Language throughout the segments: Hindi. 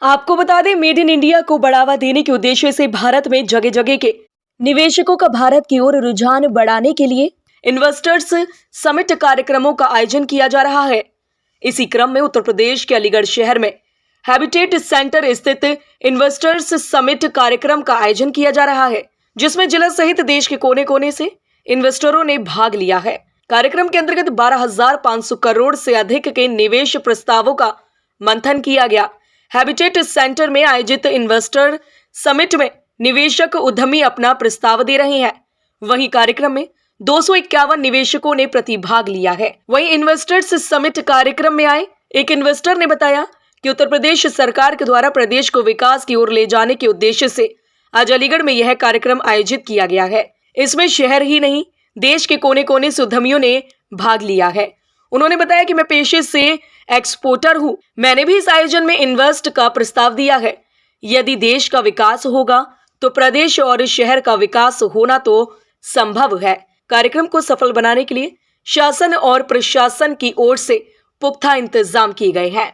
आपको बता दें, मेड इन इंडिया को बढ़ावा देने के उद्देश्य से भारत में जगह जगह के निवेशकों का भारत की ओर रुझान बढ़ाने के लिए इन्वेस्टर्स समिट कार्यक्रमों का आयोजन किया जा रहा है। इसी क्रम में उत्तर प्रदेश के अलीगढ़ शहर में हैबिटेट सेंटर स्थित इन्वेस्टर्स समिट कार्यक्रम का आयोजन किया जा रहा है, जिसमें जिला सहित देश के कोने कोने से इन्वेस्टरों ने भाग लिया है। कार्यक्रम के अंतर्गत 12,500 करोड़ से अधिक के निवेश प्रस्तावों का मंथन किया गया। हैबिटेट सेंटर में आयोजित इन्वेस्टर समिट में निवेशक उद्यमी अपना प्रस्ताव दे रहे हैं। वहीं कार्यक्रम में 251 निवेशकों ने प्रतिभाग लिया है। वहीं इन्वेस्टर्स समिट कार्यक्रम में आए एक इन्वेस्टर ने बताया कि उत्तर प्रदेश सरकार के द्वारा प्रदेश को विकास की ओर ले जाने के उद्देश्य से आज अलीगढ़ में यह कार्यक्रम आयोजित किया गया है। इसमें शहर ही नहीं, देश के कोने कोने से उद्यमियों ने भाग लिया है। उन्होंने बताया कि मैं पेशे से एक्सपोर्टर हूं। मैंने भी इस आयोजन में इन्वेस्ट का प्रस्ताव दिया है। यदि देश का विकास होगा तो प्रदेश और शहर का विकास होना तो संभव है। कार्यक्रम को सफल बनाने के लिए शासन और प्रशासन की ओर से पुख्ता इंतजाम किए गए हैं।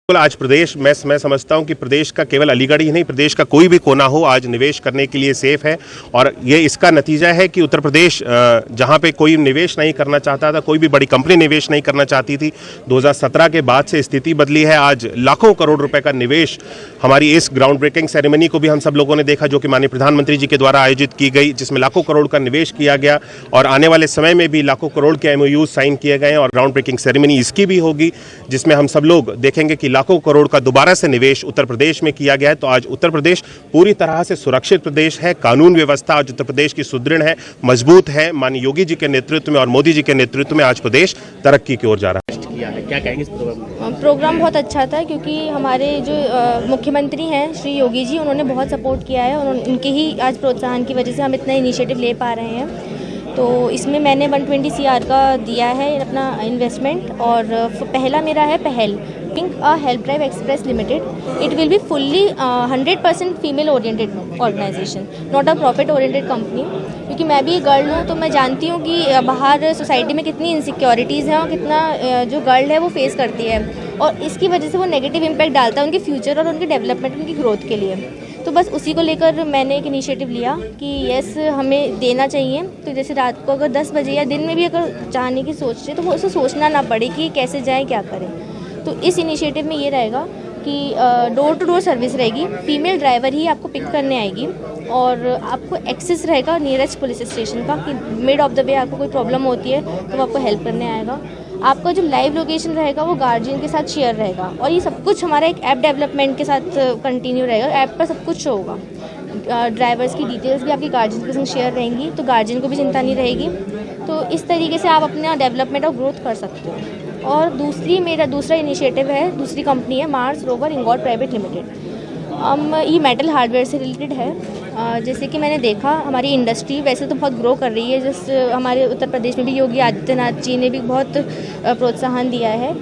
आज प्रदेश मैं समझता हूं कि प्रदेश का केवल अलीगढ़ ही नहीं, प्रदेश का कोई भी कोना हो आज निवेश करने के लिए सेफ है। और ये इसका नतीजा है कि उत्तर प्रदेश जहां पे कोई निवेश नहीं करना चाहता था, कोई भी बड़ी कंपनी निवेश नहीं करना चाहती थी, 2017 के बाद से स्थिति बदली है। आज लाखों करोड़ रुपए का निवेश, हमारी इस ग्राउंड ब्रेकिंग सेरेमनी को भी हम सब लोगों ने देखा, जो कि माननीय प्रधानमंत्री जी के द्वारा आयोजित की गई, जिसमें लाखों करोड़ का निवेश किया गया और आने वाले समय में भी लाखों करोड़ के MOU साइन किए गए। और ग्राउंड ब्रेकिंग सेरेमनी इसकी भी होगी, जिसमें हम सब लोग देखेंगे कि लाखों करोड़ का दोबारा से निवेश उत्तर प्रदेश में किया गया है। तो आज उत्तर प्रदेश पूरी तरह से सुरक्षित प्रदेश है। कानून व्यवस्था आज उत्तर प्रदेश की सुदृढ़ है, मजबूत है। माननीय योगी जी के नेतृत्व में और मोदी जी के नेतृत्व में आज प्रदेश तरक्की की ओर जा रहा है। क्या कहेंगे इस प्रोग्राम बहुत अच्छा था, क्योंकि हमारे जो मुख्यमंत्री हैं श्री योगी जी, उन्होंने बहुत सपोर्ट किया है और उनके ही आज प्रोत्साहन की वजह से हम इतना इनिशिएटिव ले पा रहे हैं। तो इसमें मैंने 120 CR का दिया है अपना इन्वेस्टमेंट। और पहला मेरा है पहल help drive express limited. It will be fully 100% female oriented organisation, not a profit oriented company. क्योंकि मैं भी गर्ल हूँ, तो मैं जानती हूँ कि बाहर सोसाइटी में कितनी इनसिक्योरिटीज़ हैं और कितना जो गर्ल है वो फेस करती है, और इसकी वजह से वो नेगेटिव इम्पैक्ट डालता है उनके फ्यूचर और उनके डेवलपमेंट, उनकी ग्रोथ के लिए। तो बस उसी को लेकर मैंने एक इनिशिएटिव लिया कि यस हमें देना चाहिए। तो जैसे रात को अगर 10 बजे या दिन में भी अगर जाने की सोच रहे तो वो उसे सोचना ना पड़े कि कैसे जाएं, क्या करें। तो इस इनिशिएटिव में ये रहेगा कि डोर टू डोर सर्विस रहेगी, फीमेल ड्राइवर ही आपको पिक करने आएगी और आपको एक्सेस रहेगा नियरेस्ट पुलिस स्टेशन का, कि मिड ऑफ द वे आपको कोई प्रॉब्लम होती है तो वो आपको हेल्प करने आएगा। आपका जो लाइव लोकेशन रहेगा वो गार्जियन के साथ शेयर रहेगा, और ये सब कुछ हमारा एक ऐप डेवलपमेंट के साथ कंटिन्यू रहेगा। ऐप पर सब कुछ होगा, ड्राइवर्स की डिटेल्स भी आपके गार्जियन के संग शेयर रहेंगी, तो गार्जियन को भी चिंता नहीं रहेगी। तो इस तरीके से आप अपना डेवलपमेंट और ग्रोथ कर सकते हो। और मेरा दूसरा इनिशिएटिव है, दूसरी कंपनी है Mars rover ingot private limited. ये मेटल हार्डवेयर से रिलेटेड है। जैसे कि मैंने देखा हमारी इंडस्ट्री वैसे तो बहुत ग्रो कर रही है, जैसे हमारे उत्तर प्रदेश में भी योगी आदित्यनाथ जी ने भी बहुत प्रोत्साहन दिया है।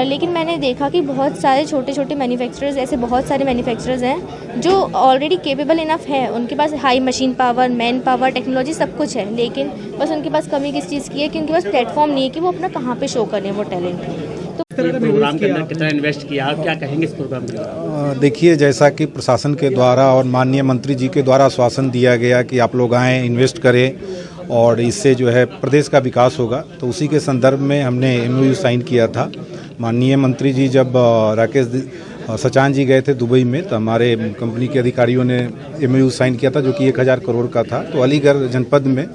लेकिन मैंने देखा कि बहुत सारे छोटे छोटे मैन्युफैक्चरर्स, ऐसे बहुत सारे मैन्युफैक्चरर्स हैं जो ऑलरेडी केपेबल इनफ है, उनके पास high machine power, man power, technology सब कुछ है, लेकिन बस उनके पास कमी किस चीज़ की है कि उनके पास प्लेटफॉर्म नहीं है कि वो अपना कहाँ पे शो करें वो टैलेंट। तो प्रोग्राम के अंदर कितना इन्वेस्ट किया, आप क्या कहेंगे इस प्रोग्राम के? देखिए, जैसा कि प्रशासन के द्वारा और माननीय मंत्री जी के द्वारा आश्वासन दिया गया कि आप लोग आएँ, इन्वेस्ट करें और इससे जो है प्रदेश का विकास होगा, तो उसी के संदर्भ में हमने MOU साइन किया था। माननीय मंत्री जी जब राकेश सचान जी गए थे दुबई में, तो हमारे कंपनी के अधिकारियों ने MOU साइन किया था जो कि 1000 करोड़ का था। तो अलीगढ़ जनपद में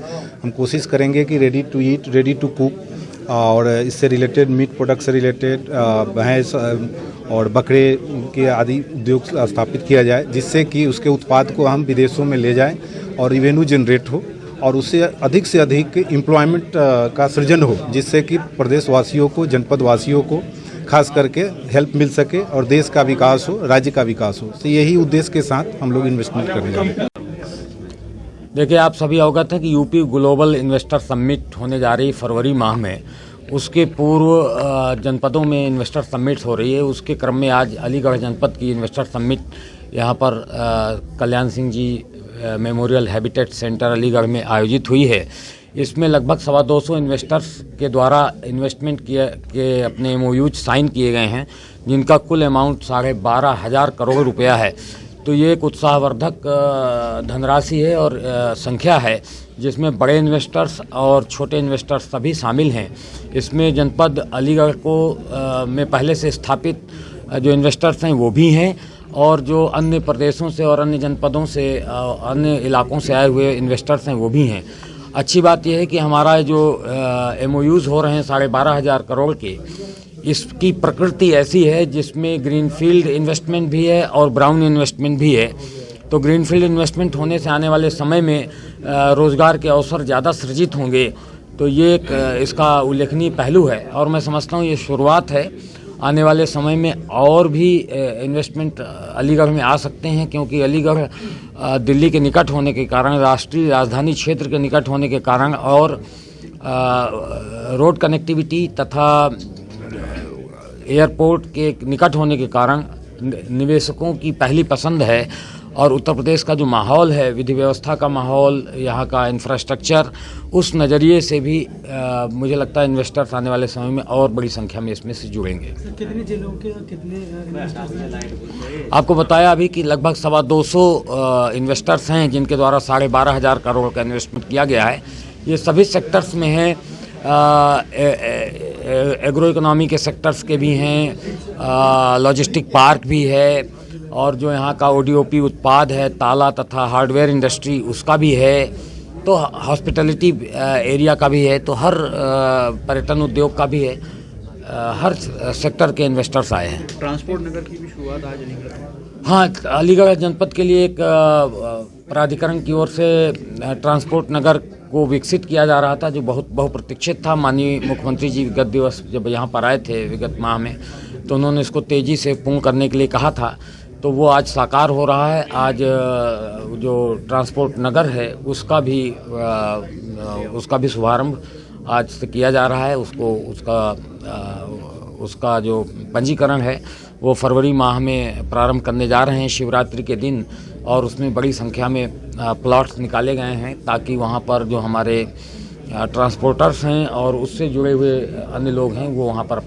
हम कोशिश करेंगे कि ready to eat, ready to cook और इससे रिलेटेड मीट प्रोडक्ट से रिलेटेड भैंस और बकरे के आदि उद्योग स्थापित किया जाए, जिससे कि उसके उत्पाद को हम विदेशों में ले जाएं और रेवेन्यू जनरेट हो और उससे अधिक एम्प्लॉयमेंट का सृजन हो, जिससे कि प्रदेश वासियों को, जनपद वासियों को खास करके हेल्प मिल सके और देश का विकास हो, राज्य का विकास हो। तो यही उद्देश्य के साथ हम लोग इन्वेस्टमेंट करने जा रहे हैं। देखिए, आप सभी अवगत हैं कि यूपी ग्लोबल इन्वेस्टर समिट होने जा रही फरवरी माह में। उसके पूर्व जनपदों में इन्वेस्टर समिट हो रही है। उसके क्रम में आज अलीगढ़ जनपद की इन्वेस्टर समिट यहाँ पर Kalyan Singh ji memorial habitat centre Aligarh में आयोजित हुई है। इसमें लगभग 225 इन्वेस्टर्स के द्वारा इन्वेस्टमेंट के अपने MOUs साइन किए गए हैं, जिनका कुल अमाउंट 12,500 करोड़ रुपया है। तो ये एक उत्साहवर्धक धनराशि है और संख्या है, जिसमें बड़े इन्वेस्टर्स और छोटे इन्वेस्टर्स सभी शामिल हैं। इसमें जनपद अलीगढ़ को में पहले से स्थापित जो इन्वेस्टर्स हैं वो भी हैं, और जो अन्य प्रदेशों से और अन्य जनपदों से अन्य इलाकों से आए हुए इन्वेस्टर्स हैं वो भी हैं। अच्छी बात यह है कि हमारा जो MOUs हो रहे हैं 12,500 करोड़ के, इसकी प्रकृति ऐसी है जिसमें ग्रीनफील्ड इन्वेस्टमेंट भी है और ब्राउन इन्वेस्टमेंट भी है। तो ग्रीनफील्ड इन्वेस्टमेंट होने से आने वाले समय में रोज़गार के अवसर ज़्यादा सृजित होंगे। तो ये एक इसका उल्लेखनीय पहलू है, और मैं समझता हूँ ये शुरुआत है। आने वाले समय में और भी इन्वेस्टमेंट अलीगढ़ में आ सकते हैं, क्योंकि अलीगढ़ दिल्ली के निकट होने के कारण, राष्ट्रीय राजधानी क्षेत्र के निकट होने के कारण और रोड कनेक्टिविटी तथा एयरपोर्ट के निकट होने के कारण निवेशकों की पहली पसंद है। और उत्तर प्रदेश का जो माहौल है, विधि व्यवस्था का माहौल, यहाँ का इंफ्रास्ट्रक्चर, उस नज़रिए से भी मुझे लगता है इन्वेस्टर्स आने वाले समय में और बड़ी संख्या में इसमें से जुड़ेंगे। कितने जिलों के कितने इन्वेस्टर्स? आपको बताया अभी कि लगभग 225 इन्वेस्टर्स हैं, जिनके द्वारा 12,500 करोड़ का इन्वेस्टमेंट किया गया है। ये सभी सेक्टर्स में हैं, एग्रो इकोनॉमी के सेक्टर्स के भी हैं, लॉजिस्टिक पार्क भी है, और जो यहाँ का ODOP उत्पाद है, ताला तथा हार्डवेयर इंडस्ट्री, उसका भी है, तो हॉस्पिटैलिटी एरिया का भी है, तो हर पर्यटन उद्योग का भी है, हर सेक्टर के इन्वेस्टर्स आए हैं। ट्रांसपोर्ट नगर की भी शुरुआत आज अलीगढ़ में। हाँ, अलीगढ़ जनपद के लिए एक प्राधिकरण की ओर से ट्रांसपोर्ट नगर को विकसित किया जा रहा था, जो बहुत बहुप्रतीक्षित था। माननीय मुख्यमंत्री जी विगत दिवस जब यहाँ पर आए थे विगत माह में, तो उन्होंने इसको तेज़ी से पूर्ण करने के लिए कहा था, तो वो आज साकार हो रहा है। आज जो ट्रांसपोर्ट नगर है उसका भी शुभारंभ आज से किया जा रहा है। उसका जो पंजीकरण है वो फरवरी माह में प्रारंभ करने जा रहे हैं, शिवरात्रि के दिन, और उसमें बड़ी संख्या में प्लॉट्स निकाले गए हैं, ताकि वहाँ पर जो हमारे ट्रांसपोर्टर्स हैं और उससे जुड़े हुए अन्य लोग हैं वो वहाँ पर